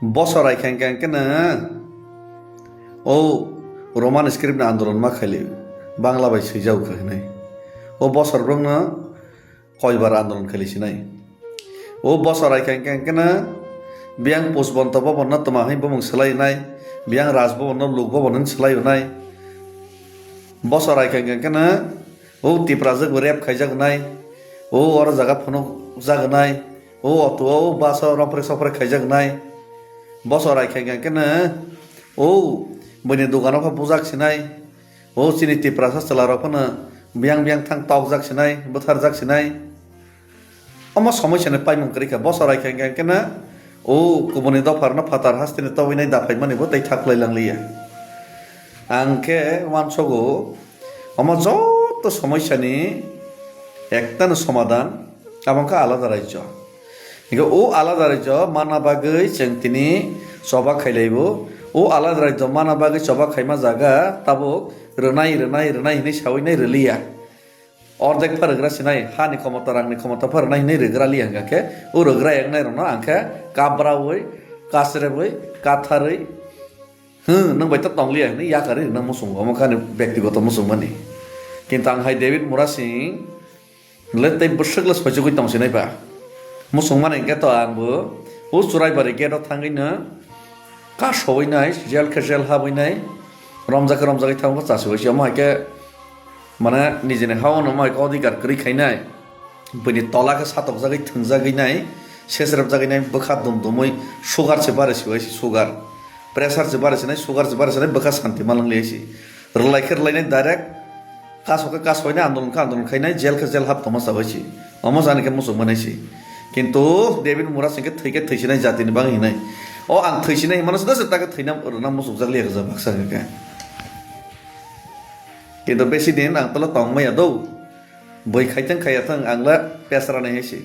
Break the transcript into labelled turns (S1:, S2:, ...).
S1: বছর আইখান কেন ও Roman script আন্দোলন মা খালি বাংলা বাই সৈজাও নাই ও বছর ব্রং কয়বার আন্দোলন খেলিছি নাই ও বছর আইখান কেন বিয়াং পোস্টবন্ত ভবন তোমাহাই বমং সোলাই বিয়াং রাজভবন লোক ভবন সোলাই বছর আইখান কেন ও টিপ্রাজক রেপ খাইজাগনাই ও আর জায়গা ফোন জাগনাই ও অত ও বাস রপরে সপরে খাইজাগনাই বছর আইখান কেন ও বইনি দোকানাव বুজাगसिनाय ও চিনি টিপ্রা সাস্তেলারফोनो বিয়াং বিয়াং থাং টক जागसिनाय बोथार जागसिनाय अमा समस्यानो पाइमंकरिखा बसर आइखान केना ओ गुबुननि दफारनो फातार हास्तिनि तवैनाय दाफाय मानेबो दै थाख्लायलांलिया आंखे मानसगो अमा যত समस्यानि एकटानो समाधान आमंका आलादा राज्य इगा ओ आलादा राज्य माना बागै जों तिनि सभा खायलायबो ओ आलादा राज्य माना बागै सभा खायमा जागा ताबो रनाय हिनै सावैनाय रलिया अर्धेक फरग्रा सिनाय हानि क्षमता रांनि क्षमता फरनाय हिनै रोग्रा लिया गाके ओ रोग्रा एकनाय रनो आंखे काब्रावै कासरेबै काथारै नों बायता तंलिया नि याकारि नों मुसुं अमकानि व्यक्तिगत मुसुं माने किन्तु आंहाय डेभिड मुरासिं लेतै बसगलस फजगै तंसिनाय बा मुसुं माने गेतो आंबो ओ सुरायबारि गेटआव थाङैनो कासवैनाय जेल हाबैनाय रमजाकै थांबो चासुवैसि अमायके माने निजेने हावनो मायके अधिकार गैखायनाय बैनि तलाके सातक जागै थोंजागैनाय सेसरेब जागैनाय बोखा दुमदुमै सुगारसे बारायसिवैसि सुगार प्रेसारसे बारायसिनाय सुगारसे बारायसिनाय बोखा शान्ति मालांलियासि रलायनाय डाइरेक्ट कासवैनाय आन्दोलन खायनाय जेल हाबथमा जाबायसि अमा जानिके मुसुं मोनायसि किन्तु डेभिड मुरासिंके थैके थैसिनाय जातिनि बांहिनाय ओ आं थैसिनाय मानस दस ताके थैना रना मुसुं जागलिया जा बाक्साके किन्तु बेसि दिन आं तला तंगमाया दौ बै खायथों खायाथों आंला पेसरानाय हैसि